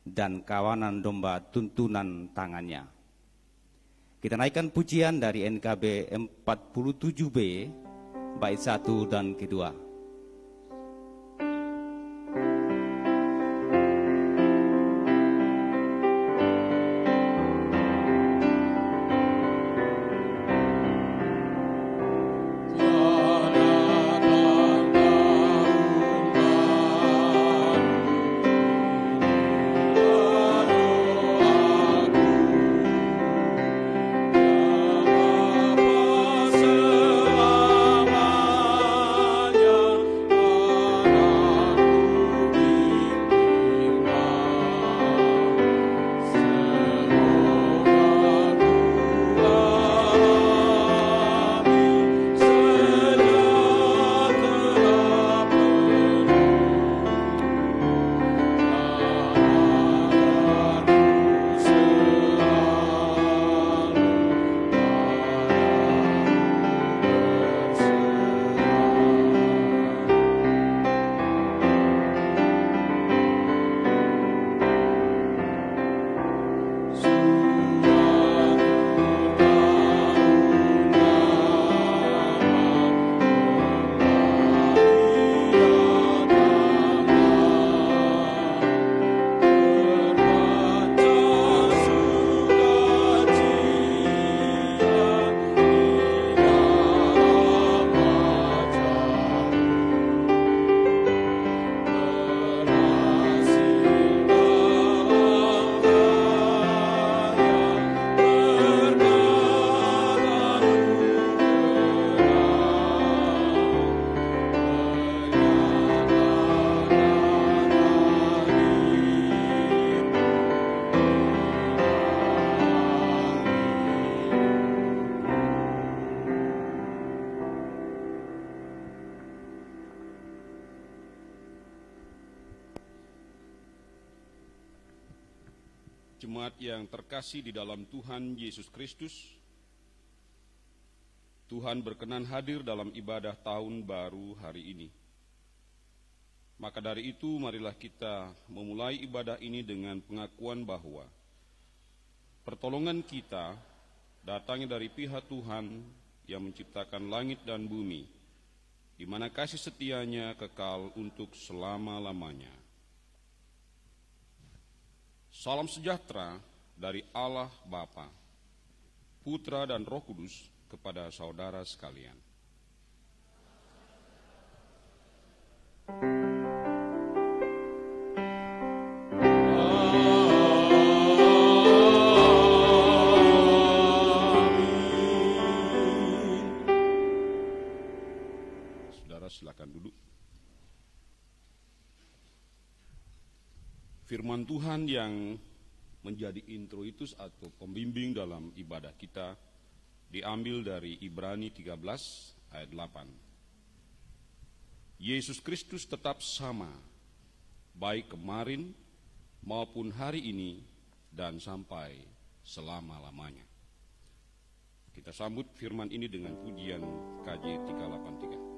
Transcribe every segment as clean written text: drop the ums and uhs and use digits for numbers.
dan kawanan domba tuntunan tangannya. Kita naikkan pujian dari NKB 47B, bait 1 dan kedua. Jemaat yang terkasih di dalam Tuhan Yesus Kristus, Tuhan berkenan hadir dalam ibadah tahun baru hari ini. Maka dari itu, marilah kita memulai ibadah ini dengan pengakuan bahwa pertolongan kita datangnya dari pihak Tuhan yang menciptakan langit dan bumi, di mana kasih setianya kekal untuk selama-lamanya. Salam sejahtera dari Allah Bapa, Putra dan Roh Kudus kepada saudara sekalian. Saudara silakan duduk. Firman Tuhan yang menjadi introitus atau pembimbing dalam ibadah kita diambil dari Ibrani 13 ayat 8. Yesus Kristus tetap sama, baik kemarin maupun hari ini dan sampai selama-lamanya. Kita sambut firman ini dengan pujian KJ 383.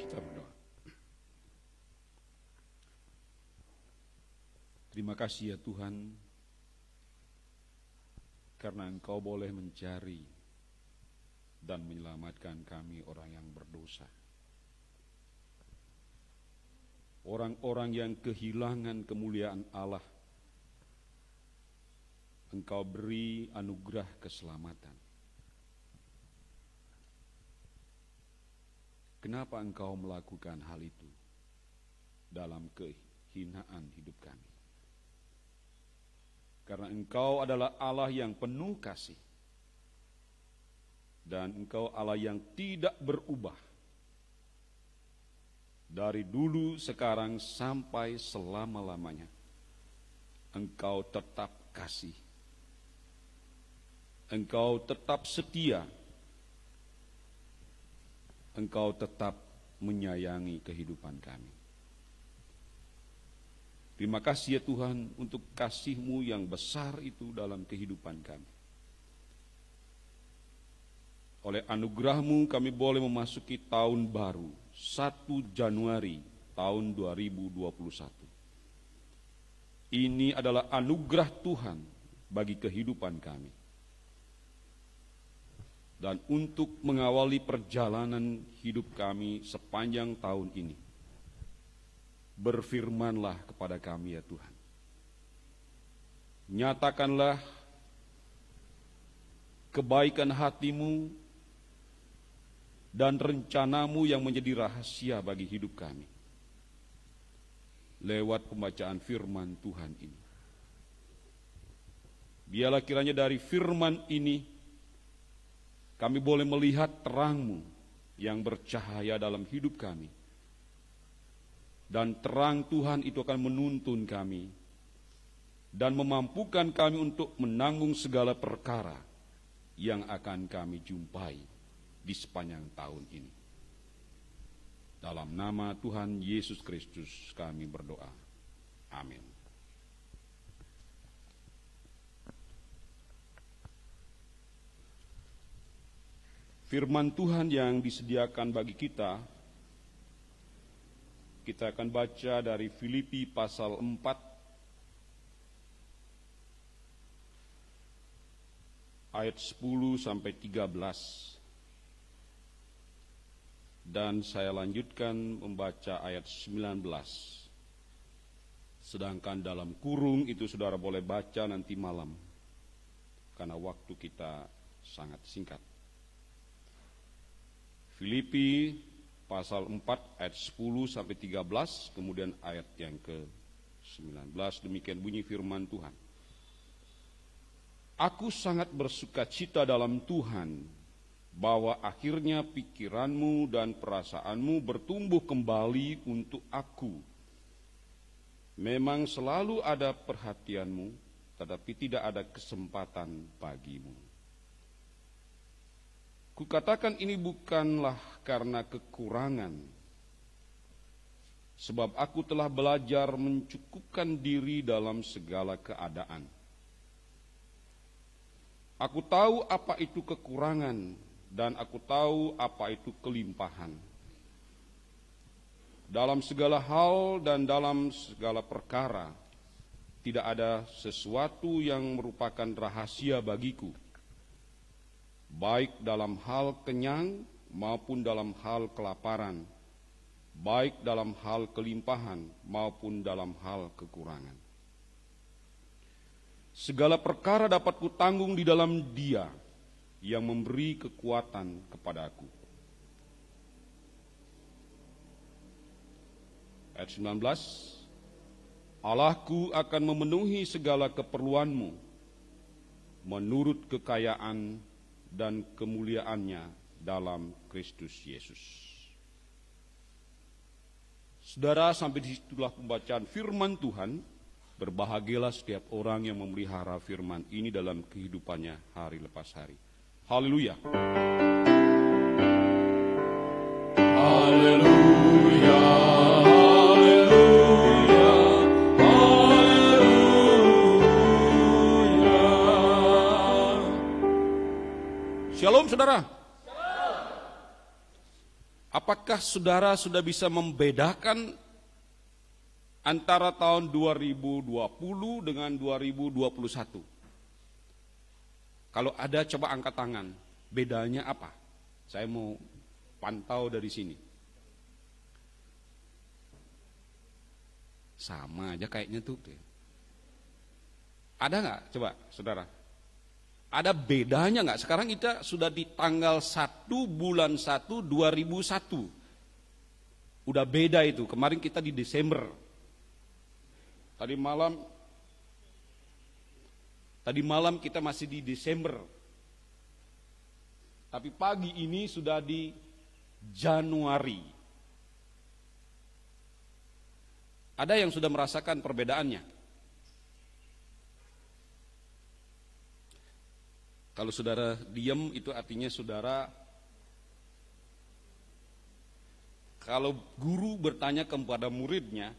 Kita berdoa. Terima kasih ya Tuhan, karena Engkau boleh mencari dan menyelamatkan kami orang yang berdosa. Orang-orang yang kehilangan kemuliaan Allah, Engkau beri anugerah keselamatan. Kenapa Engkau melakukan hal itu dalam kehinaan hidup kami? Karena Engkau adalah Allah yang penuh kasih. Dan Engkau Allah yang tidak berubah. Dari dulu, sekarang, sampai selama-lamanya. Engkau tetap kasih. Engkau tetap setia. Engkau tetap menyayangi kehidupan kami. Terima kasih ya Tuhan untuk kasih-Mu yang besar itu dalam kehidupan kami. Oleh anugerah-Mu kami boleh memasuki tahun baru, 1 Januari tahun 2021. Ini adalah anugerah Tuhan bagi kehidupan kami. Dan untuk mengawali perjalanan hidup kami sepanjang tahun ini, berfirmanlah kepada kami ya Tuhan. Nyatakanlah kebaikan hati-Mu dan rencana-Mu yang menjadi rahasia bagi hidup kami. Lewat pembacaan firman Tuhan ini. Biarlah kiranya dari firman ini, kami boleh melihat terang-Mu yang bercahaya dalam hidup kami. Dan terang Tuhan itu akan menuntun kami dan memampukan kami untuk menanggung segala perkara yang akan kami jumpai di sepanjang tahun ini. Dalam nama Tuhan Yesus Kristus kami berdoa. Amin. Firman Tuhan yang disediakan bagi kita akan baca dari Filipi pasal 4 ayat 10 sampai 13. Dan saya lanjutkan membaca ayat 19. Sedangkan dalam kurung itu saudara boleh baca nanti malam, karena waktu kita sangat singkat. Filipi pasal 4 ayat 10 sampai 13, kemudian ayat yang ke-19, demikian bunyi firman Tuhan. Aku sangat bersuka cita dalam Tuhan, bahwa akhirnya pikiranmu dan perasaanmu bertumbuh kembali untuk aku. Memang selalu ada perhatianmu, tetapi tidak ada kesempatan bagimu. Kukatakan ini bukanlah karena kekurangan, sebab aku telah belajar mencukupkan diri dalam segala keadaan. Aku tahu apa itu kekurangan, dan aku tahu apa itu kelimpahan. Dalam segala hal dan dalam segala perkara, tidak ada sesuatu yang merupakan rahasia bagiku, baik dalam hal kenyang maupun dalam hal kelaparan, baik dalam hal kelimpahan maupun dalam hal kekurangan. Segala perkara dapat kutanggung di dalam Dia yang memberi kekuatan kepadaku. Ayat 19, Allahku akan memenuhi segala keperluanmu menurut kekayaan dan kemuliaannya dalam Kristus Yesus. Saudara, sampai disitulah pembacaan firman Tuhan. Berbahagialah setiap orang yang memelihara firman ini dalam kehidupannya hari lepas hari. Haleluya. Haleluya. Haleluya. Haleluya. Shalom saudara. Apakah saudara sudah bisa membedakan antara tahun 2020 dengan 2021? Kalau ada, coba angkat tangan. Bedanya apa? Saya mau pantau dari sini. Sama aja kayaknya tuh. Ada nggak? Coba saudara. Ada bedanya nggak? Sekarang kita sudah di tanggal 1 bulan 1 2001. Udah beda itu. Kemarin kita di Desember. Tadi malam kita masih di Desember. Tapi pagi ini sudah di Januari. Ada yang sudah merasakan perbedaannya? Kalau saudara diam itu artinya saudara, kalau guru bertanya kepada muridnya,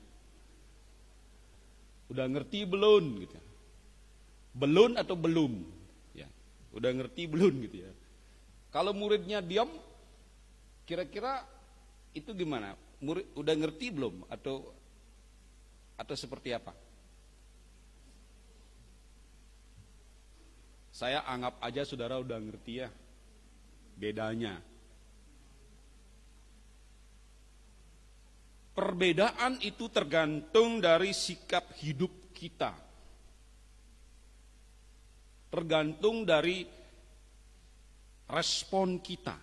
udah ngerti belum gitu. Belum atau belum? Ya, udah ngerti belum gitu ya. Kalau muridnya diam, kira-kira itu gimana? Murid udah ngerti belum atau seperti apa? Saya anggap aja saudara udah ngerti ya bedanya. Perbedaan itu tergantung dari sikap hidup kita. Tergantung dari respon kita.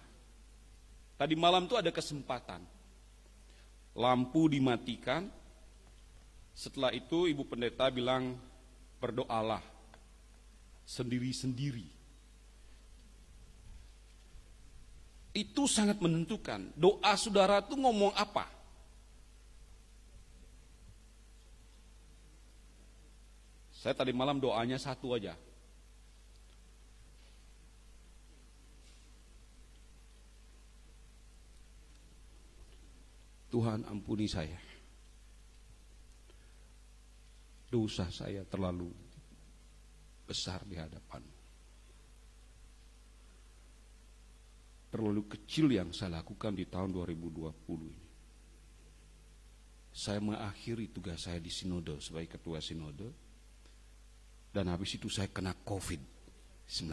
Tadi malam itu ada kesempatan. Lampu dimatikan. Setelah itu Ibu Pendeta bilang, berdoalah sendiri-sendiri. Itu sangat menentukan. Doa saudara itu ngomong apa? Saya tadi malam doanya satu aja. Tuhan ampuni saya. Dosa saya terlalu besar di hadapan-Mu. Terlalu kecil yang saya lakukan di tahun 2020 ini. Saya mengakhiri tugas saya di sinode sebagai ketua sinode. Dan habis itu saya kena COVID-19.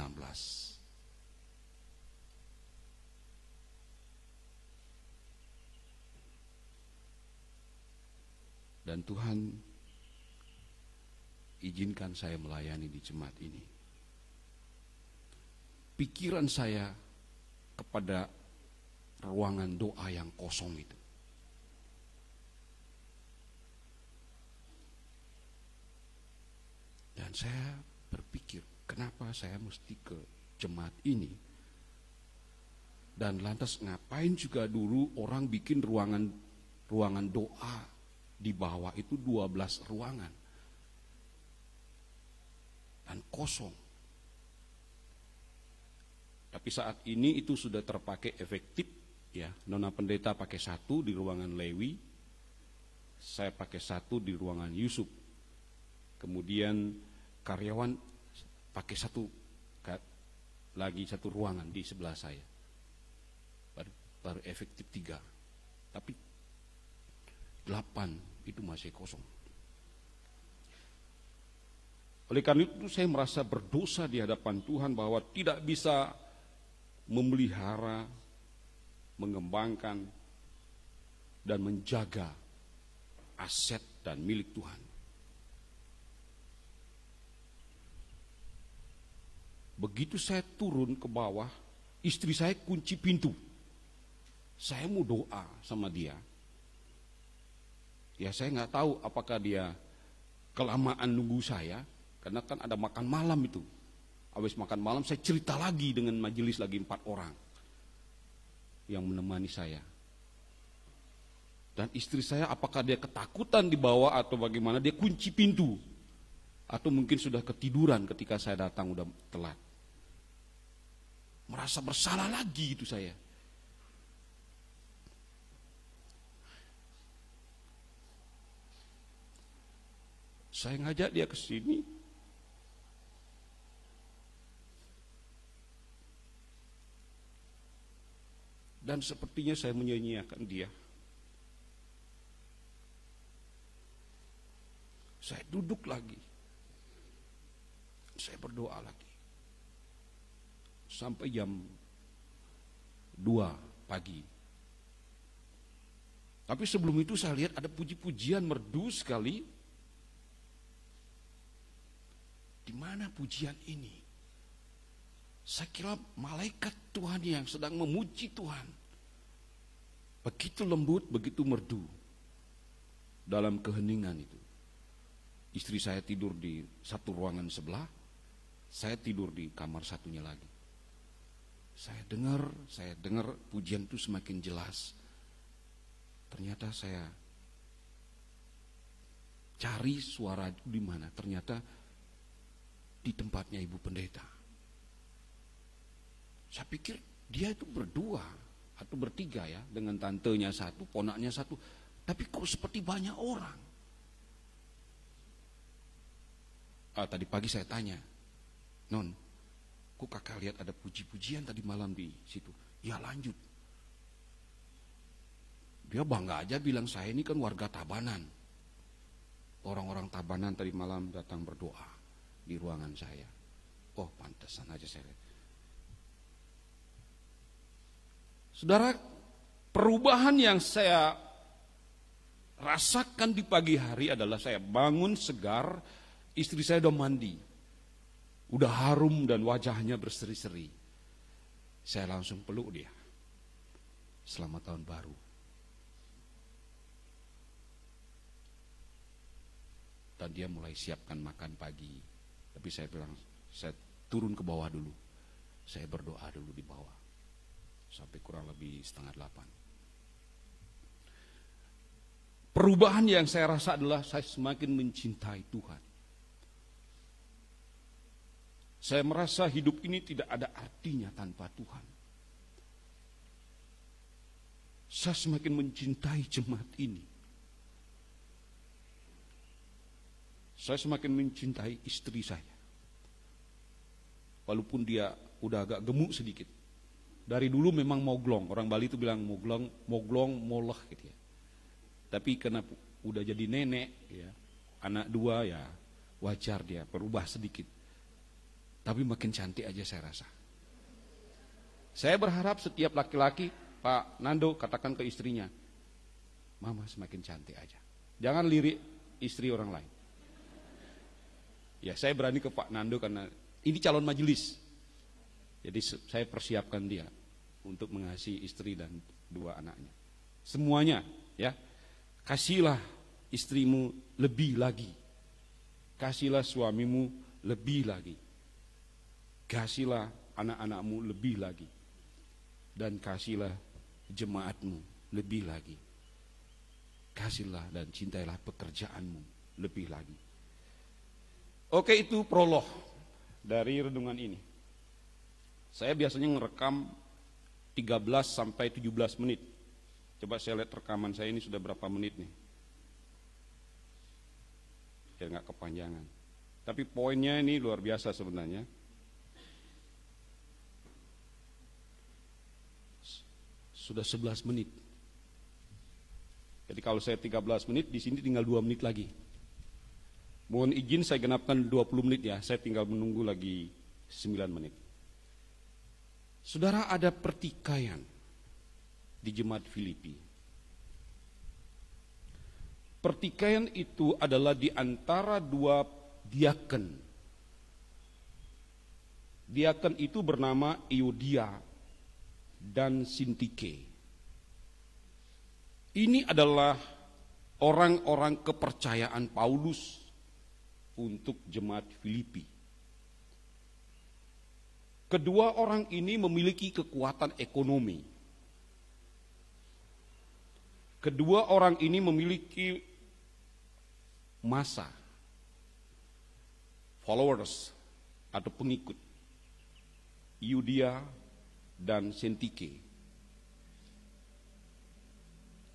Dan Tuhan izinkan saya melayani di jemaat ini. Pikiran saya kepada ruangan doa yang kosong itu. Dan saya berpikir, kenapa saya mesti ke jemaat ini? Dan lantas ngapain juga dulu orang bikin ruangan doa di bawah itu 12 ruangan. Dan kosong. Tapi saat ini itu sudah terpakai efektif ya. Nona pendeta pakai satu di ruangan Lewi. Saya pakai satu di ruangan Yusuf. Kemudian karyawan pakai satu ruangan di sebelah saya. Baru efektif 3. Tapi 8 itu masih kosong. Oleh karena itu saya merasa berdosa di hadapan Tuhan bahwa tidak bisa memelihara, mengembangkan, dan menjaga aset dan milik Tuhan. Begitu saya turun ke bawah, istri saya kunci pintu. Saya mau doa sama dia. Ya saya nggak tahu apakah dia kelamaan nunggu saya, karena kan ada makan malam itu. Habis makan malam saya cerita lagi dengan majelis lagi 4 orang yang menemani saya. Dan istri saya apakah dia ketakutan di bawah atau bagaimana, dia kunci pintu. Atau mungkin sudah ketiduran ketika saya datang udah telat. Merasa bersalah lagi itu saya. Saya ngajak dia ke sini. Dan sepertinya saya menyia-nyiakan dia. Saya duduk lagi. Saya berdoa lagi. Sampai jam 2 pagi. Tapi sebelum itu saya lihat ada puji-pujian merdu sekali. Di mana pujian ini? Saya kira malaikat Tuhan yang sedang memuji Tuhan. Begitu lembut, begitu merdu. Dalam keheningan itu. Istri saya tidur di satu ruangan sebelah. Saya tidur di kamar satunya lagi. Saya dengar pujian itu semakin jelas. Ternyata saya cari suara itu di mana. Ternyata di tempatnya Ibu Pendeta. Saya pikir dia itu berdua atau bertiga ya, dengan tantenya satu, ponaknya satu. Tapi kok seperti banyak orang. Tadi pagi saya tanya, Non, kok kakak lihat ada puji-pujian tadi malam di situ? Ya lanjut. Dia bangga aja bilang, saya ini kan warga Tabanan. Orang-orang Tabanan tadi malam datang berdoa di ruangan saya. Oh, pantesan aja saya lihat. Saudara, perubahan yang saya rasakan di pagi hari adalah saya bangun segar, istri saya udah mandi. Udah harum dan wajahnya berseri-seri. Saya langsung peluk dia. Selamat tahun baru. Dan dia mulai siapkan makan pagi. Tapi saya bilang, saya turun ke bawah dulu. Saya berdoa dulu di bawah. Sampai kurang lebih 7:30. Perubahan yang saya rasa adalah saya semakin mencintai Tuhan. Saya merasa hidup ini tidak ada artinya tanpa Tuhan. Saya semakin mencintai jemaat ini. Saya semakin mencintai istri saya. Walaupun dia udah agak gemuk sedikit. Dari dulu memang moglong. Orang Bali itu bilang moglong, molah gitu ya. Tapi karena udah jadi nenek ya, anak 2 ya, wajar dia berubah sedikit. Tapi makin cantik aja saya rasa. Saya berharap setiap laki-laki, Pak Nando katakan ke istrinya, Mama semakin cantik aja. Jangan lirik istri orang lain. Ya, saya berani ke Pak Nando karena ini calon majelis. Jadi saya persiapkan dia untuk mengasihi istri dan 2 anaknya. Semuanya ya. Kasihlah istrimu lebih lagi. Kasihlah suamimu lebih lagi. Kasihlah anak-anakmu lebih lagi. Dan kasihlah jemaatmu lebih lagi. Kasihlah dan cintailah pekerjaanmu lebih lagi. Oke, itu prolog dari renungan ini. Saya biasanya ngerekam 13 sampai 17 menit. Coba saya lihat rekaman saya ini sudah berapa menit nih. Biar nggak kepanjangan. Tapi poinnya ini luar biasa sebenarnya. Sudah 11 menit. Jadi kalau saya 13 menit, di sini tinggal 2 menit lagi. Mohon izin saya genapkan 20 menit ya, saya tinggal menunggu lagi 9 menit. Saudara, ada pertikaian di jemaat Filipi. Pertikaian itu adalah di antara 2 diaken. Diaken itu bernama Euodia dan Sintike. Ini adalah orang-orang kepercayaan Paulus untuk jemaat Filipi. Kedua orang ini memiliki kekuatan ekonomi. Kedua orang ini memiliki massa, followers atau pengikut. Euodia dan Sintike.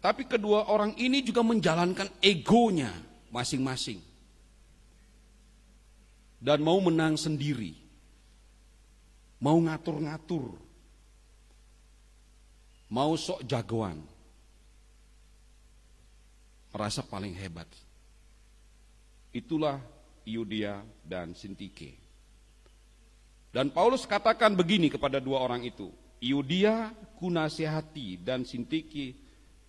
Tapi kedua orang ini juga menjalankan egonya masing-masing. Dan mau menang sendiri. Mau ngatur-ngatur. mau sok jagoan, merasa paling hebat. Itulah Yudia dan Sintike. Dan Paulus katakan begini kepada dua orang itu, Yudia kunasihati dan Sintike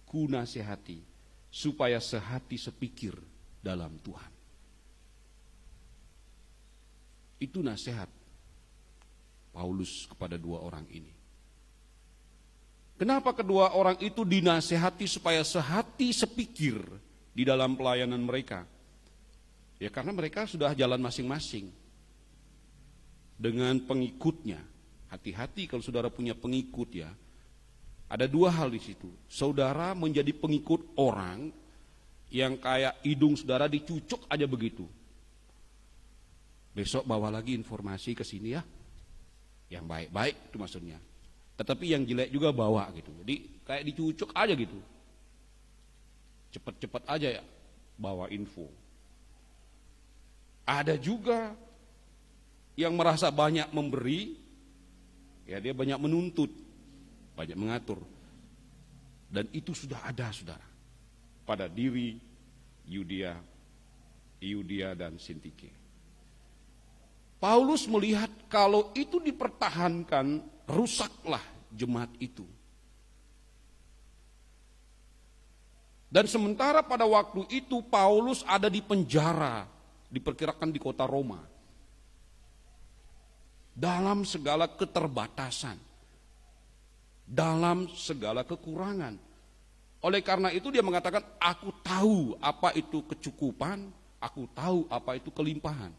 kunasihati, supaya sehati sepikir dalam Tuhan. Itu nasihat Paulus kepada dua orang ini. Kenapa kedua orang itu dinasihati supaya sehati sepikir di dalam pelayanan mereka? Ya karena mereka sudah jalan masing-masing dengan pengikutnya. Hati-hati kalau saudara punya pengikut ya. Ada dua hal di situ. Saudara menjadi pengikut orang yang kayak hidung saudara dicucuk aja begitu. Besok bawa lagi informasi ke sini ya. Yang baik-baik itu maksudnya. Tetapi yang jelek juga bawa gitu. Jadi kayak dicucuk aja gitu. Cepat-cepat aja ya bawa info. Ada juga yang merasa banyak memberi, ya dia banyak menuntut, banyak mengatur. Dan itu sudah ada saudara pada diri Yudia dan Sintike. Paulus melihat kalau itu dipertahankan, rusaklah jemaat itu. Dan sementara pada waktu itu Paulus ada di penjara, diperkirakan di kota Roma. Dalam segala keterbatasan, dalam segala kekurangan. Oleh karena itu dia mengatakan, aku tahu apa itu kecukupan, aku tahu apa itu kelimpahan.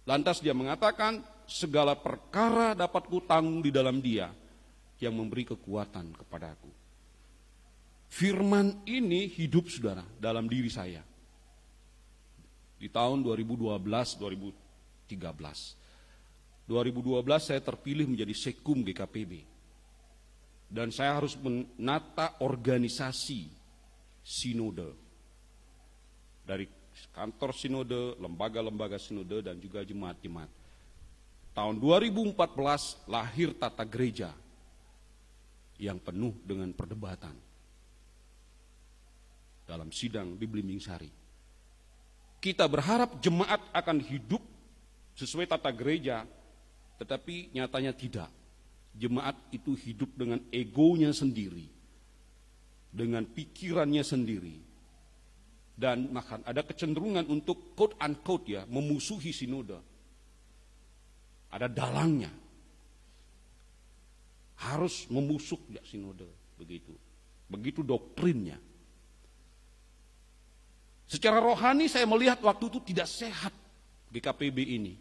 Lantas dia mengatakan, segala perkara dapat kutanggung di dalam Dia yang memberi kekuatan kepadaku. Firman ini hidup saudara dalam diri saya. Di tahun 2012-2013. 2012 saya terpilih menjadi Sekum GKPB. Dan saya harus menata organisasi sinode. Dari kantor sinode, lembaga-lembaga sinode, dan juga jemaat-jemaat. Tahun 2014 lahir tata gereja yang penuh dengan perdebatan dalam sidang di Blimbing Sari. Kita berharap jemaat akan hidup sesuai tata gereja, tetapi nyatanya tidak. Jemaat itu hidup dengan egonya sendiri, dengan pikirannya sendiri. Dan bahkan ada kecenderungan untuk quote unquote ya, memusuhi sinode. Ada dalangnya. Harus memusuk ya sinode, begitu. Begitu doktrinnya. Secara rohani saya melihat waktu itu tidak sehat GKPB ini.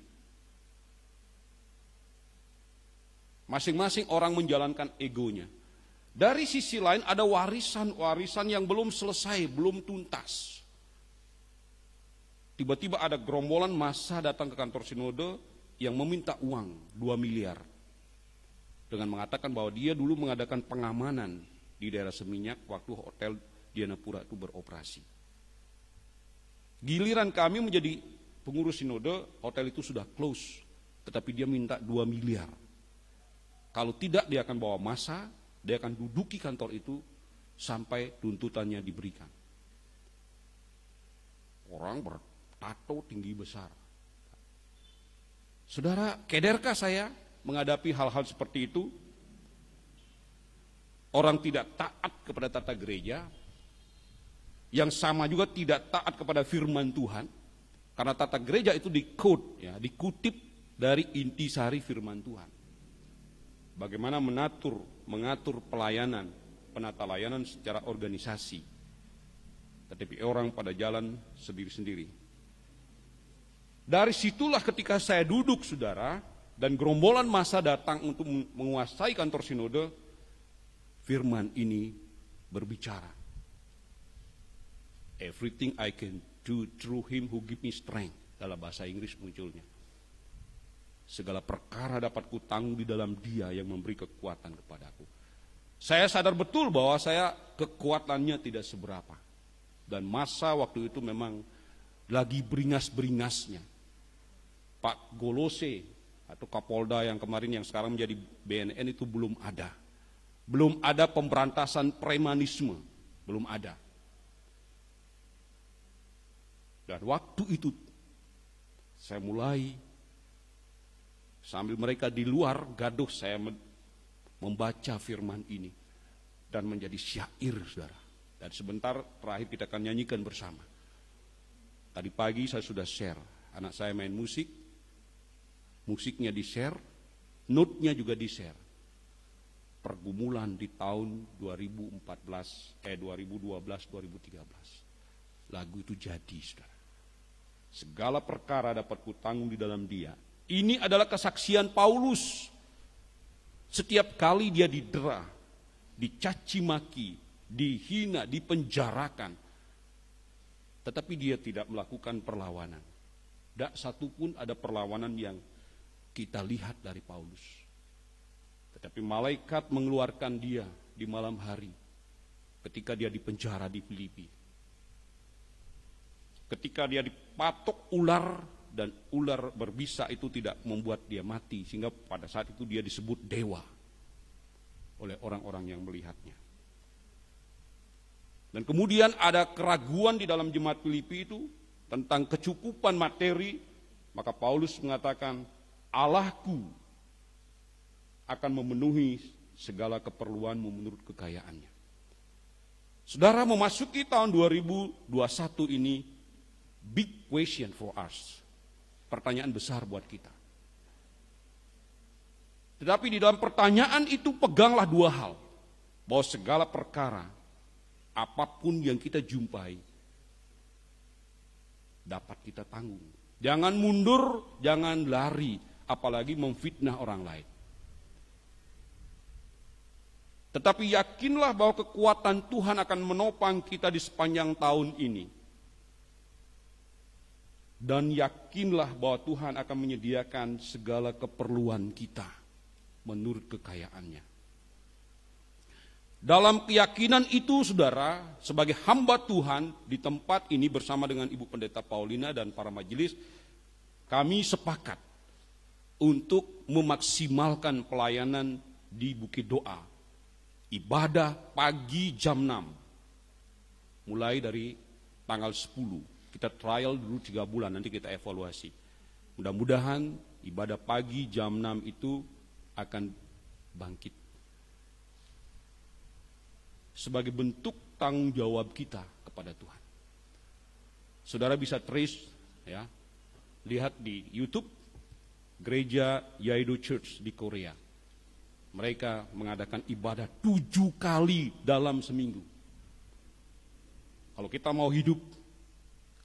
Masing-masing orang menjalankan egonya. Dari sisi lain ada warisan-warisan yang belum selesai, belum tuntas. Tiba-tiba ada gerombolan massa datang ke kantor sinode yang meminta uang 2 miliar. Dengan mengatakan bahwa dia dulu mengadakan pengamanan di daerah Seminyak waktu hotel Dianapura itu beroperasi. Giliran kami menjadi pengurus sinode, hotel itu sudah close. Tetapi dia minta 2 miliar. Kalau tidak dia akan bawa massa, dia akan duduki kantor itu sampai tuntutannya diberikan. Orang bertato tinggi besar. Saudara, kederkah saya menghadapi hal-hal seperti itu? Orang tidak taat kepada tata gereja, yang sama juga tidak taat kepada firman Tuhan, karena tata gereja itu dikutip dari intisari firman Tuhan. Bagaimana mengatur pelayanan, penata layanan secara organisasi. Tetapi orang pada jalan sendiri-sendiri. Dari situlah ketika saya duduk saudara, dan gerombolan massa datang untuk menguasai kantor sinode, firman ini berbicara. Everything I can do through him who give me strength. Dalam bahasa Inggris munculnya. Segala perkara dapat kutanggung di dalam Dia yang memberi kekuatan kepadaku. Saya sadar betul bahwa saya kekuatannya tidak seberapa. Dan masa waktu itu memang lagi beringas-beringasnya. Pak Golose atau Kapolda yang kemarin yang sekarang menjadi BNN itu belum ada. Belum ada pemberantasan premanisme, belum ada. Dan waktu itu saya mulai sambil mereka di luar gaduh, saya membaca firman ini dan menjadi syair, saudara. Dan sebentar terakhir kita akan nyanyikan bersama. Tadi pagi saya sudah share, anak saya main musik, musiknya di-share, note-nya juga di-share. Pergumulan di tahun 2012-2013. Lagu itu jadi, saudara. Segala perkara dapat kutanggung di dalam Dia. Ini adalah kesaksian Paulus. Setiap kali dia didera, dicaci maki, dihina, dipenjarakan, tetapi dia tidak melakukan perlawanan. Tidak satupun ada perlawanan yang kita lihat dari Paulus. Tetapi malaikat mengeluarkan dia di malam hari ketika dia dipenjara di Filipi. Ketika dia dipatok ular dan ular berbisa itu tidak membuat dia mati, sehingga pada saat itu dia disebut dewa oleh orang-orang yang melihatnya. Dan kemudian ada keraguan di dalam jemaat Filipi itu tentang kecukupan materi, maka Paulus mengatakan, Allahku akan memenuhi segala keperluanmu menurut kekayaannya. Saudara, memasuki tahun 2021 ini, big question for us. Pertanyaan besar buat kita. Tetapi di dalam pertanyaan itu peganglah dua hal. Bahwa segala perkara, apapun yang kita jumpai, dapat kita tanggung. Jangan mundur, jangan lari, apalagi memfitnah orang lain. Tetapi yakinlah bahwa kekuatan Tuhan akan menopang kita di sepanjang tahun ini. Dan yakinlah bahwa Tuhan akan menyediakan segala keperluan kita menurut kekayaannya. Dalam keyakinan itu, saudara, sebagai hamba Tuhan di tempat ini bersama dengan Ibu Pendeta Paulina dan para majelis, kami sepakat untuk memaksimalkan pelayanan di Bukit Doa. Ibadah pagi jam 6, mulai dari tanggal 10. Kita trial dulu 3 bulan, nanti kita evaluasi. Mudah-mudahan ibadah pagi jam 6 itu akan bangkit. Sebagai bentuk tanggung jawab kita kepada Tuhan. Saudara bisa trace, ya, lihat di YouTube Gereja Yaido Church di Korea. Mereka mengadakan ibadah 7 kali dalam seminggu. Kalau kita mau hidup,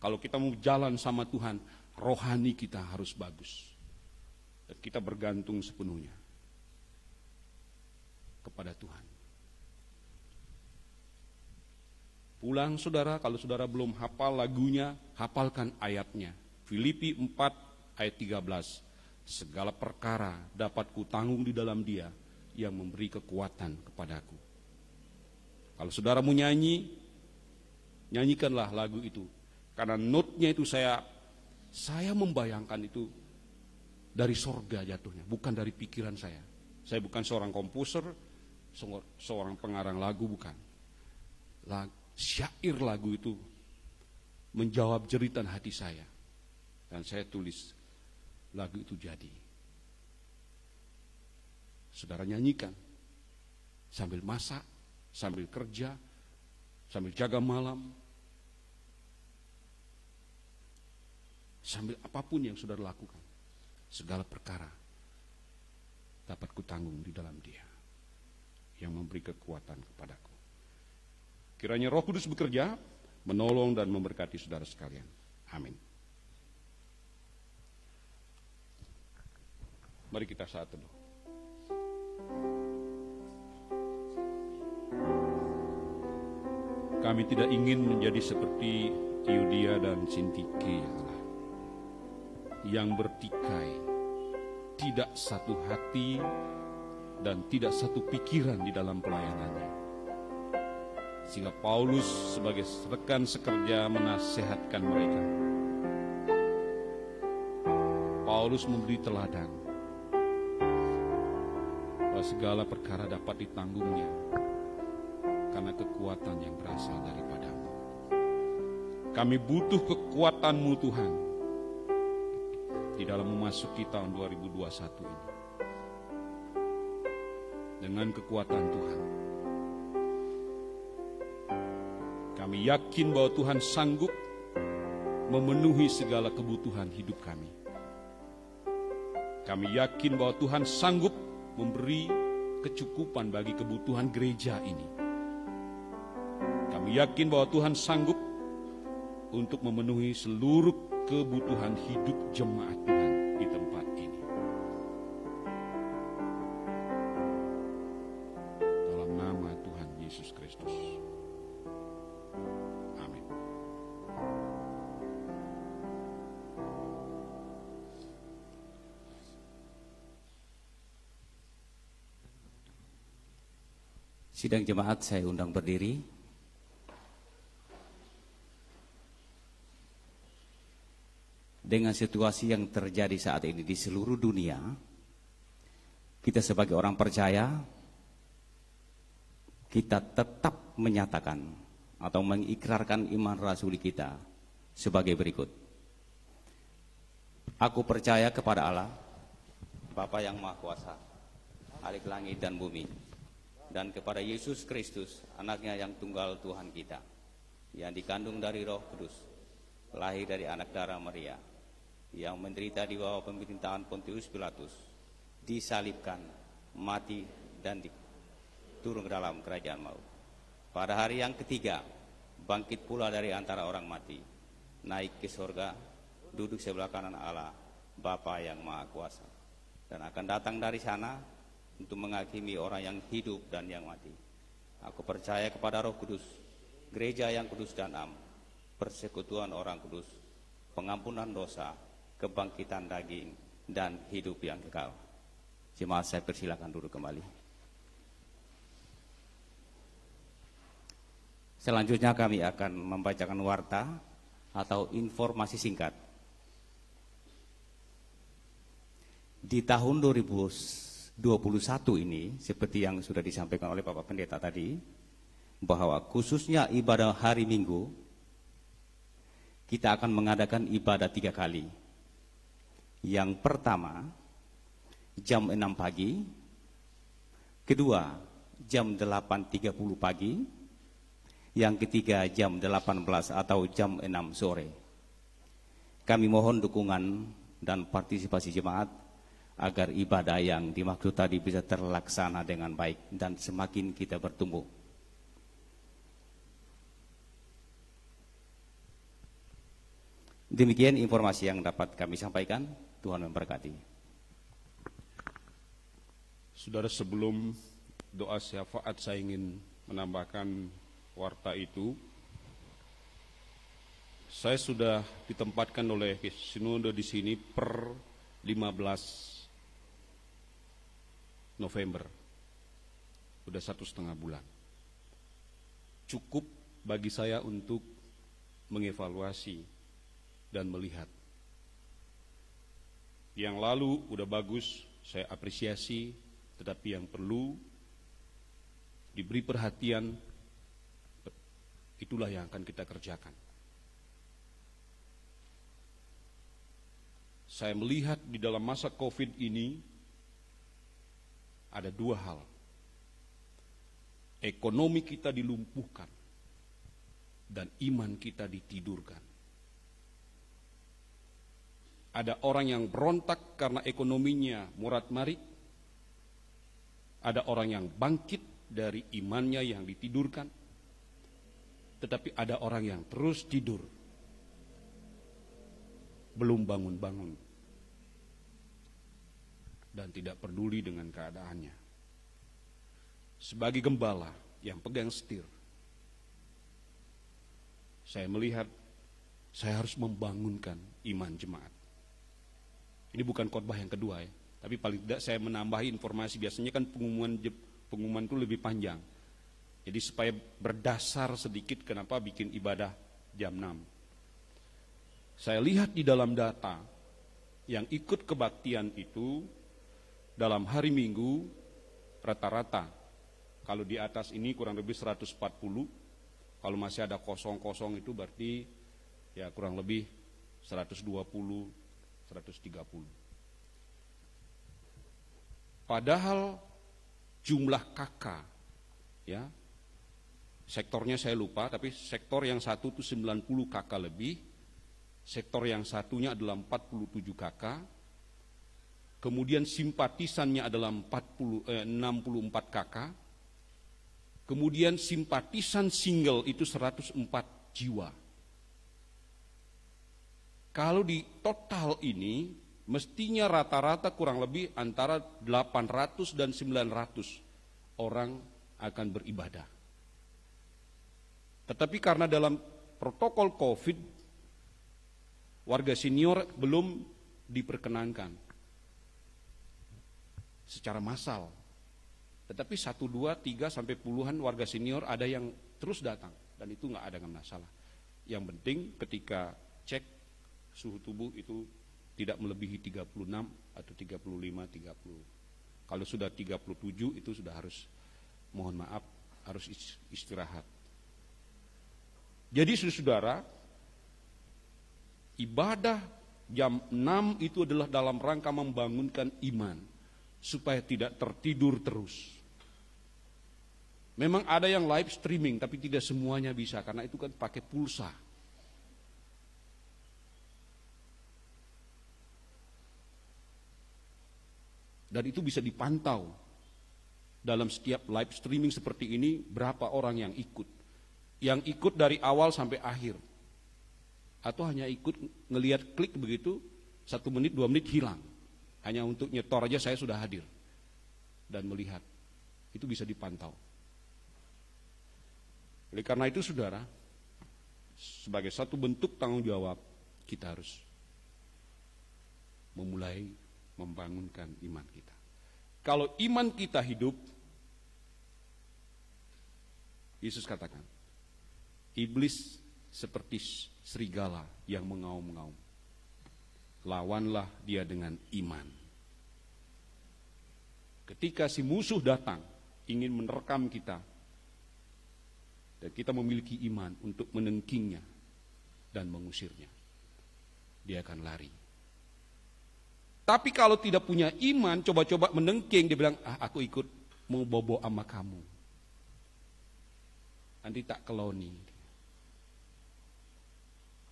kalau kita mau jalan sama Tuhan, rohani kita harus bagus. Dan kita bergantung sepenuhnya kepada Tuhan. Pulang saudara, kalau saudara belum hafal lagunya, hafalkan ayatnya. Filipi 4 ayat 13. Segala perkara dapat kutanggung di dalam Dia yang memberi kekuatan kepadaku. Kalau saudara mau nyanyi, nyanyikanlah lagu itu. Karena notnya itu saya membayangkan itu dari sorga jatuhnya, bukan dari pikiran saya. Saya bukan seorang komposer, seorang pengarang lagu, bukan. Syair lagu itu menjawab jeritan hati saya. Dan saya tulis, lagu itu jadi. Saudara nyanyikan, sambil masak, sambil kerja, sambil jaga malam, sambil apapun yang saudara lakukan. Segala perkara dapat kutanggung di dalam Dia yang memberi kekuatan kepadaku. Kiranya Roh Kudus bekerja, menolong dan memberkati saudara sekalian. Amin. Mari kita saat teduh. Kami tidak ingin menjadi seperti Euodia dan Sintike, yang bertikai, tidak satu hati dan tidak satu pikiran di dalam pelayanannya. Sehingga Paulus sebagai rekan sekerja menasihatkan mereka. Paulus memberi teladan bahwa segala perkara dapat ditanggungnya karena kekuatan yang berasal daripada-Mu. Kami butuh kekuatan-Mu Tuhan di dalam memasuki tahun 2021 ini. Dengan kekuatan Tuhan, kami yakin bahwa Tuhan sanggup memenuhi segala kebutuhan hidup kami. Kami yakin bahwa Tuhan sanggup memberi kecukupan bagi kebutuhan gereja ini. Kami yakin bahwa Tuhan sanggup untuk memenuhi seluruh kebutuhan hidup jemaat Tuhan di tempat ini. Dalam nama Tuhan Yesus Kristus. Amin. Sidang jemaat saya undang berdiri. Dengan situasi yang terjadi saat ini di seluruh dunia, kita sebagai orang percaya, kita tetap menyatakan atau mengikrarkan iman rasuli kita sebagai berikut. Aku percaya kepada Allah, Bapa yang Maha Kuasa, Khalik langit dan bumi, dan kepada Yesus Kristus, anaknya yang tunggal Tuhan kita, yang dikandung dari Roh Kudus, lahir dari anak darah Maria, yang menderita di bawah pemerintahan Pontius Pilatus, disalibkan, mati, dan turun ke dalam kerajaan maut. Pada hari yang ketiga, bangkit pula dari antara orang mati, naik ke surga, duduk sebelah kanan Allah, Bapa yang Maha Kuasa, dan akan datang dari sana untuk menghakimi orang yang hidup dan yang mati. Aku percaya kepada Roh Kudus, gereja yang kudus dan am, persekutuan orang kudus, pengampunan dosa, kebangkitan daging, dan hidup yang kekal. Jemaat saya persilakan duduk kembali. Selanjutnya kami akan membacakan warta atau informasi singkat. Di tahun 2021 ini, seperti yang sudah disampaikan oleh Bapak Pendeta tadi, bahwa khususnya ibadah hari Minggu, kita akan mengadakan ibadah 3 kali. Yang pertama, jam 6 pagi, kedua, jam 8.30 pagi, yang ketiga, jam 18 atau jam 6 sore. Kami mohon dukungan dan partisipasi jemaat agar ibadah yang dimaksud tadi bisa terlaksana dengan baik dan semakin kita bertumbuh. Demikian informasi yang dapat kami sampaikan. Tuhan memberkati. Saudara, sebelum doa syafaat saya ingin menambahkan warta itu. Saya sudah ditempatkan oleh Sinode di sini per 15 November. Sudah 1,5 bulan. Cukup bagi saya untuk mengevaluasi dan melihat. Yang lalu udah bagus, saya apresiasi, tetapi yang perlu diberi perhatian, itulah yang akan kita kerjakan. Saya melihat di dalam masa COVID ini ada 2 hal. Ekonomi kita dilumpuhkan dan iman kita ditidurkan. Ada orang yang berontak karena ekonominya murad-marid. Ada orang yang bangkit dari imannya yang ditidurkan. Tetapi ada orang yang terus tidur, belum bangun-bangun, dan tidak peduli dengan keadaannya. Sebagai gembala yang pegang setir, saya melihat saya harus membangunkan iman jemaat. Ini bukan khotbah yang kedua ya, tapi paling tidak saya menambahi informasi. Biasanya kan pengumuman itu lebih panjang. Jadi supaya berdasar sedikit kenapa bikin ibadah jam 6. Saya lihat di dalam data yang ikut kebaktian itu dalam hari Minggu rata-rata. Kalau di atas ini kurang lebih 140, kalau masih ada kosong-kosong itu berarti ya kurang lebih 120, 130. Padahal jumlah KK, ya, sektornya saya lupa, tapi sektor yang satu itu 90 KK lebih, sektor yang satunya adalah 47 KK, kemudian simpatisannya adalah 64 KK, kemudian simpatisan single itu 104 jiwa. Kalau di total ini, mestinya rata-rata kurang lebih antara 800 dan 900 orang akan beribadah. Tetapi karena dalam protokol COVID, warga senior belum diperkenankan secara massal. Tetapi 1, 2, 3 sampai puluhan warga senior ada yang terus datang, dan itu nggak ada masalah. Yang penting ketika cek suhu tubuh itu tidak melebihi 36 atau 35, 30. Kalau sudah 37 itu sudah harus, mohon maaf, harus istirahat. Jadi saudara, ibadah jam 6 itu adalah dalam rangka membangunkan iman supaya tidak tertidur terus. Memang ada yang live streaming, tapi tidak semuanya bisa karena itu kan pakai pulsa. Dan itu bisa dipantau dalam setiap live streaming seperti ini, berapa orang yang ikut. Yang ikut dari awal sampai akhir. Atau hanya ikut ngelihat klik begitu, 1 menit, 2 menit hilang. Hanya untuk nyetor aja saya sudah hadir dan melihat. Itu bisa dipantau. Oleh karena itu saudara, sebagai satu bentuk tanggung jawab, kita harus memulai membangunkan iman kita. Kalau iman kita hidup, Yesus katakan, iblis seperti serigala yang mengaum-ngaum. Lawanlah dia dengan iman. Ketika si musuh datang, ingin menerkam kita, dan kita memiliki iman untuk menengkingnya dan mengusirnya, dia akan lari. Tapi kalau tidak punya iman, coba-coba menengking, dia bilang, aku ikut mau bobo sama kamu. Nanti tak keloni.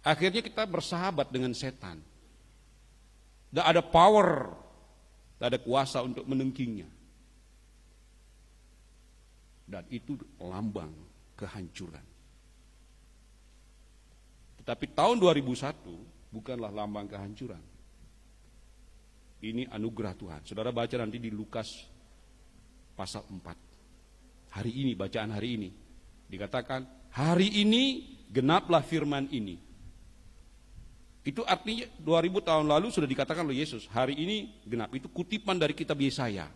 Akhirnya kita bersahabat dengan setan. Tidak ada power, tidak ada kuasa untuk menengkingnya. Dan itu lambang kehancuran. Tetapi tahun 2001 bukanlah lambang kehancuran. Ini anugerah Tuhan. Saudara baca nanti di Lukas pasal 4. Hari ini, bacaan hari ini. Dikatakan, hari ini genaplah firman ini. Itu artinya 2000 tahun lalu sudah dikatakan oleh Yesus. Hari ini genap. Itu kutipan dari kitab Yesaya.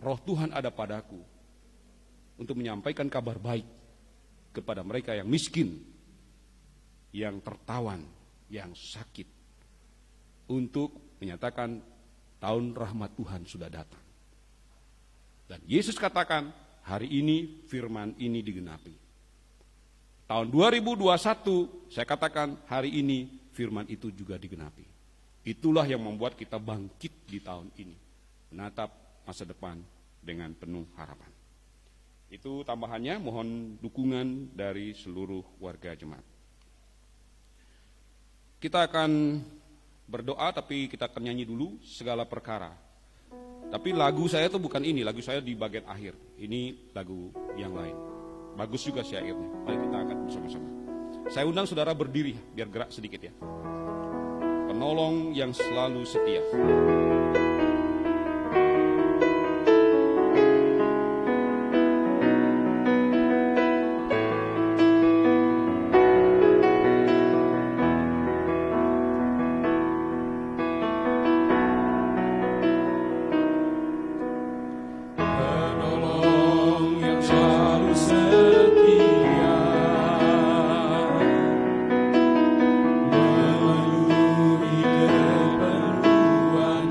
Roh Tuhan ada padaku untuk menyampaikan kabar baik kepada mereka yang miskin, yang tertawan, yang sakit, untuk menyatakan tahun rahmat Tuhan sudah datang. Dan Yesus katakan, hari ini firman ini digenapi. Tahun 2021 saya katakan, hari ini firman itu juga digenapi. Itulah yang membuat kita bangkit di tahun ini, menatap masa depan dengan penuh harapan. Itu tambahannya, mohon dukungan dari seluruh warga jemaat. Kita akan berdoa, tapi kita akan nyanyi dulu segala perkara. Tapi lagu saya itu bukan ini, lagu saya di bagian akhir. Ini lagu yang lain. Bagus juga syairnya. Mari kita angkat bersama-sama. Saya undang saudara berdiri, biar gerak sedikit ya. Penolong yang selalu setia. Memenuhi keperluan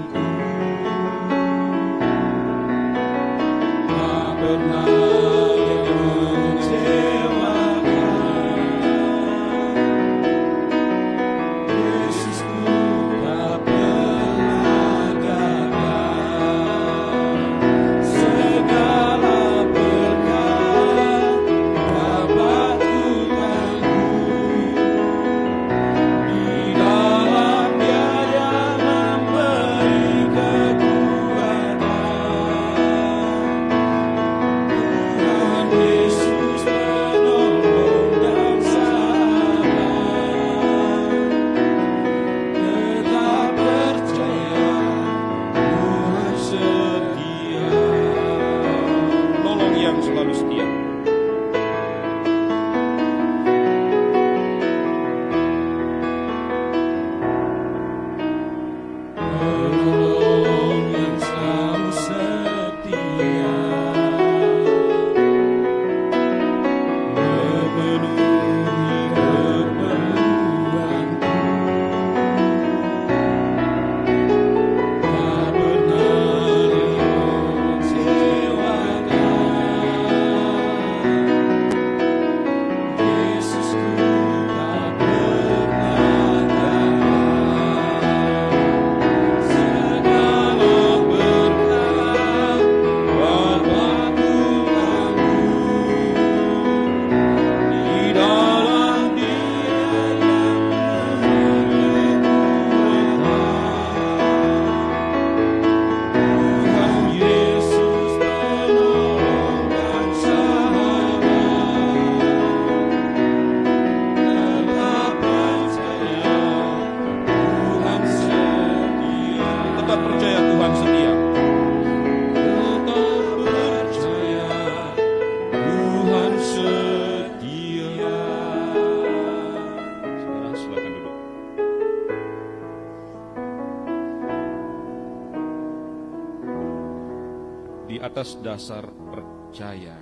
Atas dasar percaya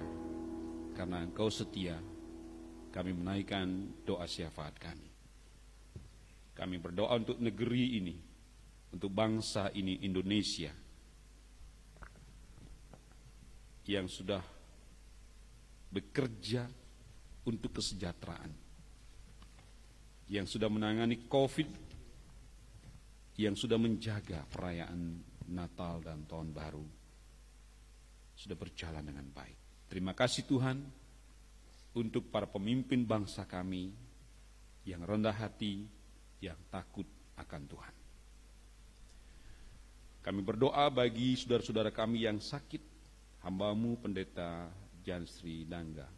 karena Engkau setia, kami menaikkan doa syafaat kami. Kami berdoa untuk negeri ini, untuk bangsa ini Indonesia, yang sudah bekerja untuk kesejahteraan, yang sudah menangani COVID, yang sudah menjaga perayaan Natal dan Tahun Baru, sudah berjalan dengan baik. Terima kasih Tuhan untuk para pemimpin bangsa kami yang rendah hati, yang takut akan Tuhan. Kami berdoa bagi saudara-saudara kami yang sakit, hamba-Mu Pendeta Jansri Dangga.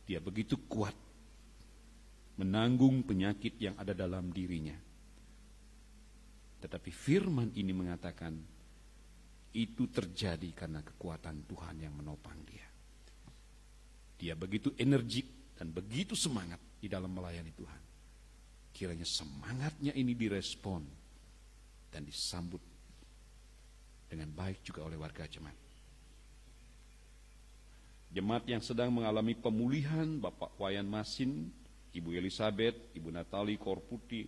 Dia begitu kuat menanggung penyakit yang ada dalam dirinya. Tetapi firman ini mengatakan, itu terjadi karena kekuatan Tuhan yang menopang dia. Dia begitu energik dan begitu semangat di dalam melayani Tuhan. Kiranya semangatnya ini direspon dan disambut dengan baik juga oleh warga jemaat. Jemaat yang sedang mengalami pemulihan, Bapak Wayan Masin, Ibu Elizabeth, Ibu Natali Korputi,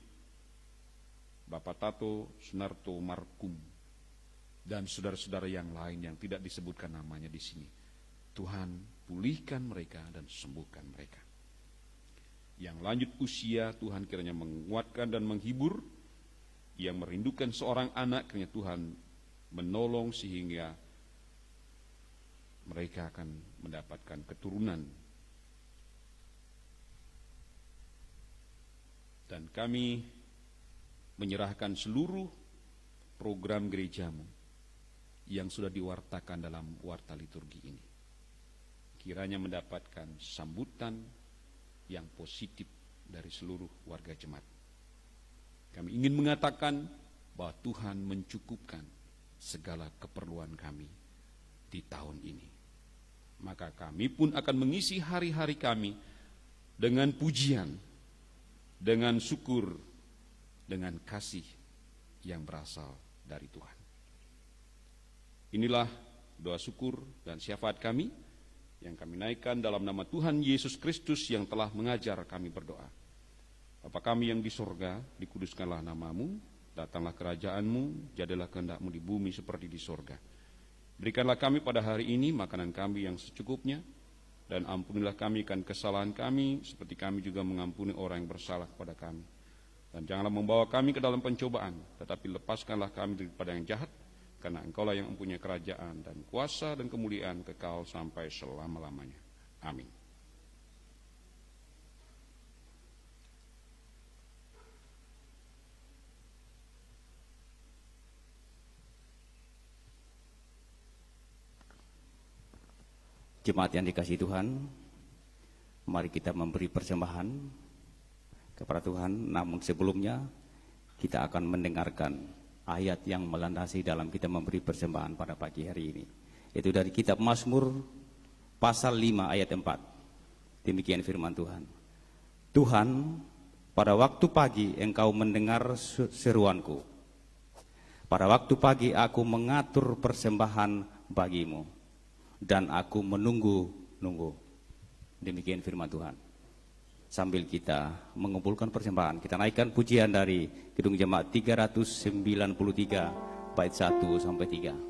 Bapak Tato Sunarto Markum, dan saudara-saudara yang lain yang tidak disebutkan namanya di sini. Tuhan pulihkan mereka dan sembuhkan mereka. Yang lanjut usia, Tuhan kiranya menguatkan dan menghibur. Yang merindukan seorang anak, kiranya Tuhan menolong sehingga mereka akan mendapatkan keturunan. Dan kami menyerahkan seluruh program gerejamu yang sudah diwartakan dalam warta liturgi ini. Kiranya mendapatkan sambutan yang positif dari seluruh warga jemaat. Kami ingin mengatakan bahwa Tuhan mencukupkan segala keperluan kami di tahun ini. Maka kami pun akan mengisi hari-hari kami dengan pujian, dengan syukur, dengan kasih yang berasal dari Tuhan. Inilah doa syukur dan syafaat kami yang kami naikkan dalam nama Tuhan Yesus Kristus yang telah mengajar kami berdoa. Bapa kami yang di sorga, dikuduskanlah nama-Mu, datanglah kerajaan-Mu, jadilah kehendak-Mu di bumi seperti di sorga. Berikanlah kami pada hari ini makanan kami yang secukupnya, dan ampunilah kami akan kesalahan kami, seperti kami juga mengampuni orang yang bersalah kepada kami. Dan janganlah membawa kami ke dalam pencobaan, tetapi lepaskanlah kami daripada yang jahat, karena Engkaulah yang mempunyai kerajaan dan kuasa dan kemuliaan kekal sampai selama-lamanya. Amin. Jemaat yang dikasihi Tuhan, mari kita memberi persembahan kepada Tuhan. Namun sebelumnya kita akan mendengarkan ayat yang melandasi dalam kita memberi persembahan pada pagi hari ini. Itu dari kitab Mazmur pasal 5 ayat 4. Demikian firman Tuhan. Tuhan, pada waktu pagi Engkau mendengar seruanku. Pada waktu pagi aku mengatur persembahan bagimu, dan aku menunggu-nunggu. Demikian firman Tuhan. Sambil kita mengumpulkan persembahan, kita naikkan pujian dari Kidung Jemaat 393 bait 1 sampai 3.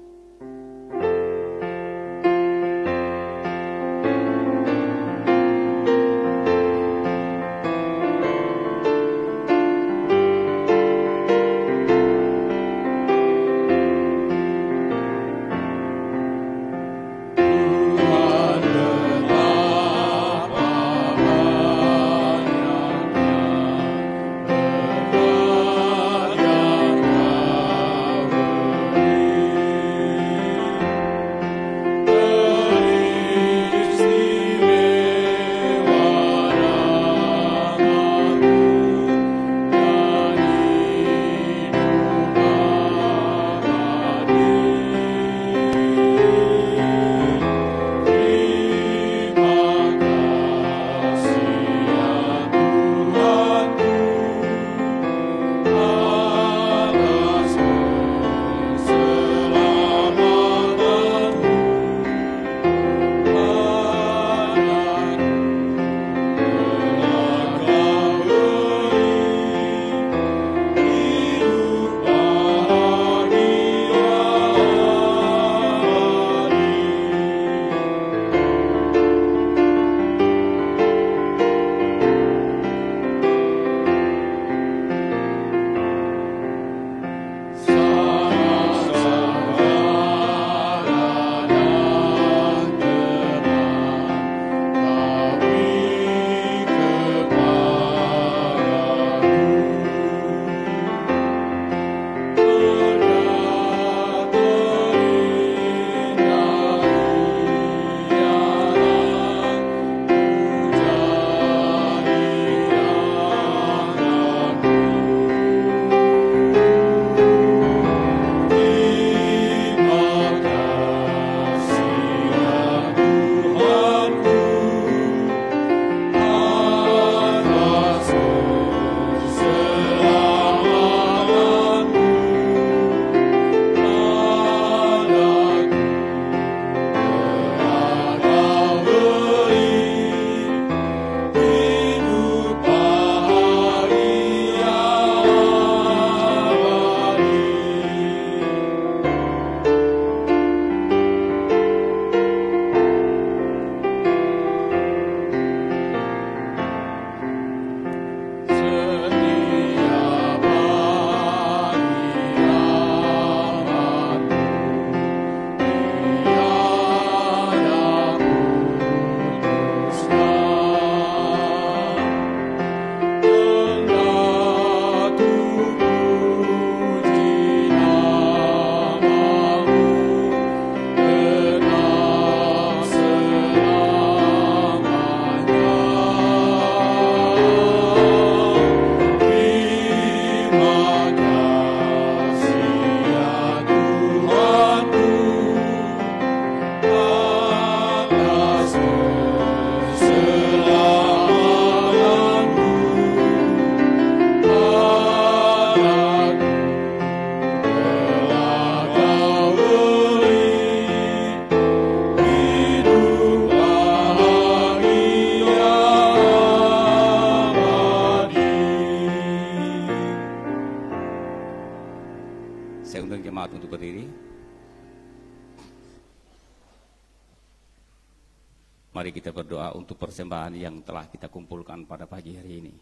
Mari kita berdoa untuk persembahan yang telah kita kumpulkan pada pagi hari ini.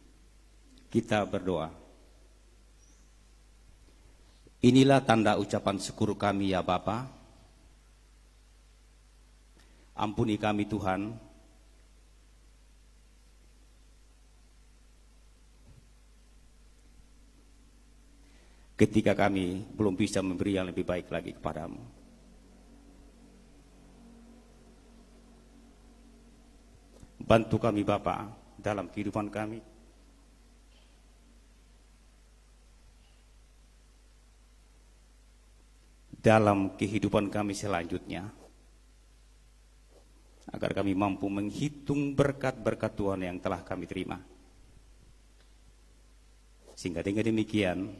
Kita berdoa. Inilah tanda ucapan syukur kami ya Bapa. Ampuni kami Tuhan. Ketika kami belum bisa memberi yang lebih baik lagi kepadamu. Bantu kami Bapa dalam kehidupan kami. Dalam kehidupan kami selanjutnya, agar kami mampu menghitung berkat-berkat Tuhan yang telah kami terima. Sehingga dengan demikian,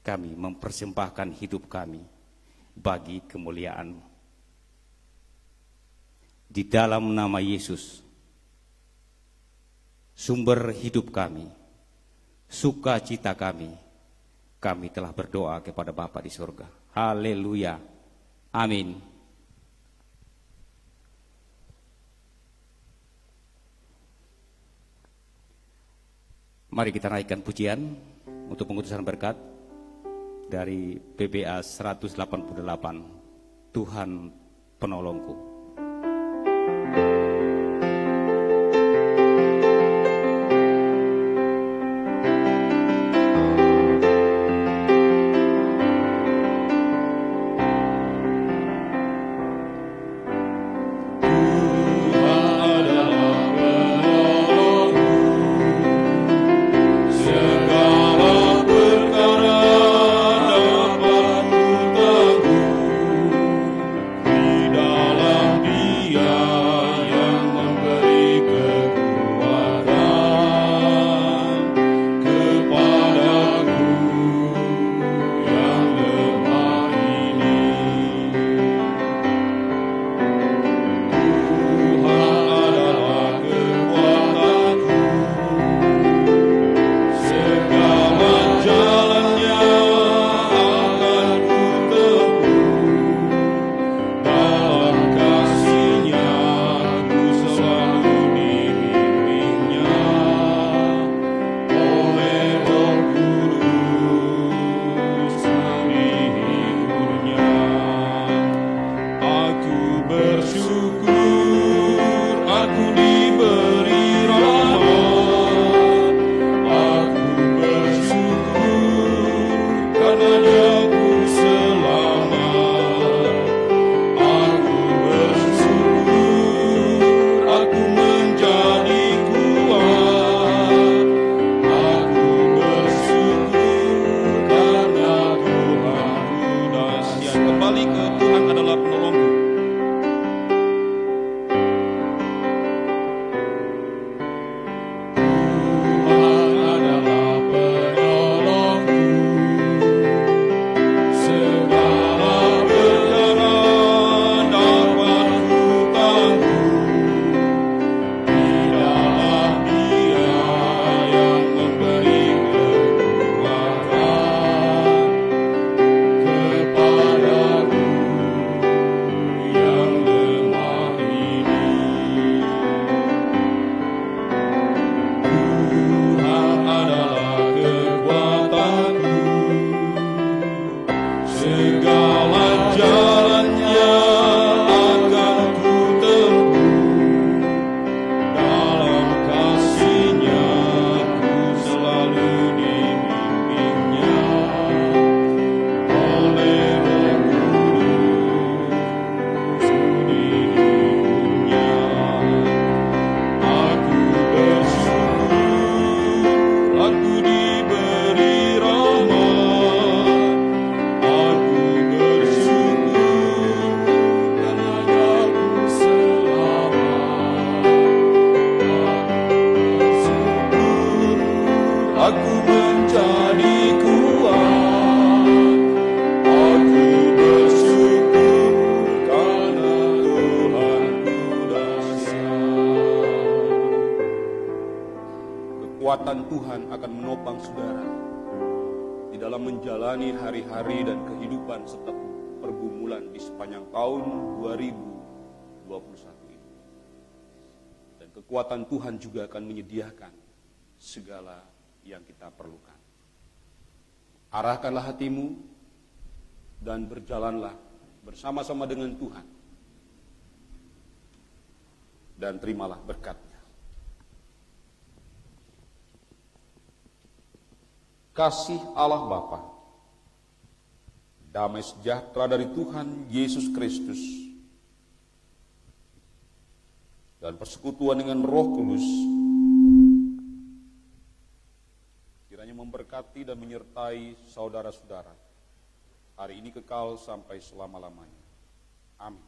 kami mempersembahkan hidup kami bagi kemuliaan-Mu. Di dalam nama Yesus, sumber hidup kami, sukacita kami telah berdoa kepada Bapa di surga. Haleluya. Amin. Mari kita naikkan pujian untuk pengutusan berkat dari PBA 188, Tuhan Penolongku. kekuatan Tuhan akan menopang saudara di dalam menjalani hari-hari dan kehidupan serta pergumulan di sepanjang tahun 2021 ini. kekuatan Tuhan juga akan menyediakan segala yang kita perlukan. Arahkanlah hatimu dan berjalanlah bersama-sama dengan Tuhan. Dan terimalah berkat-Nya. Kasih Allah Bapa, damai sejahtera dari Tuhan Yesus Kristus, dan persekutuan dengan Roh Kudus kiranya memberkati dan menyertai saudara-saudara hari ini kekal sampai selama-lamanya. Amin.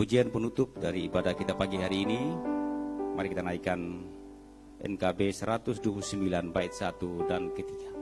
Pujian penutup dari ibadah kita pagi hari ini, mari kita naikkan NKB 129 bait 1 dan ketiga.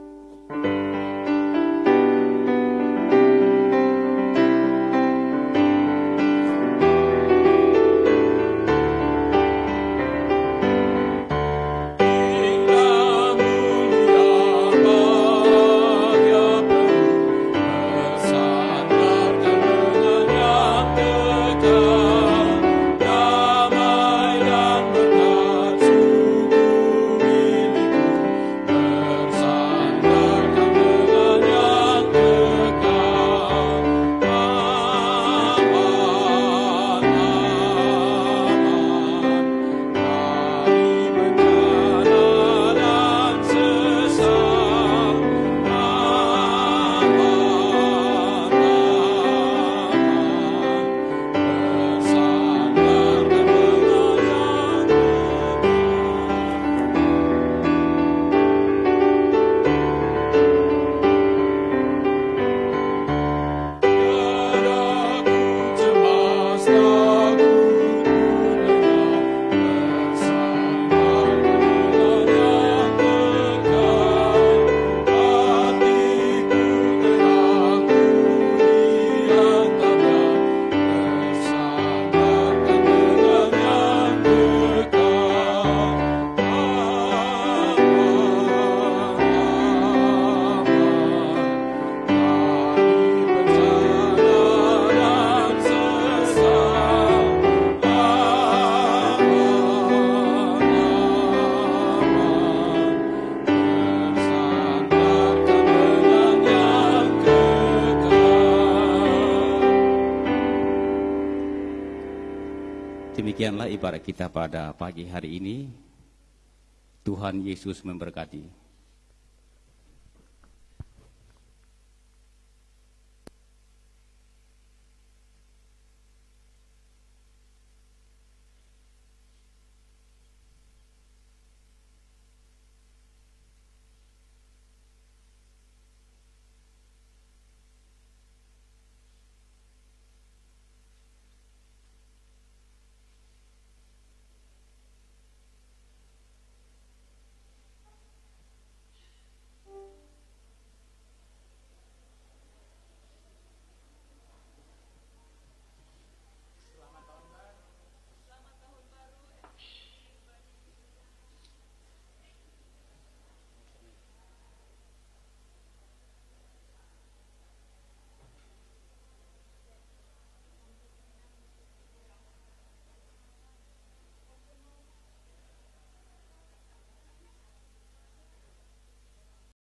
Demikianlah ibadah kita pada pagi hari ini. Tuhan Yesus memberkati.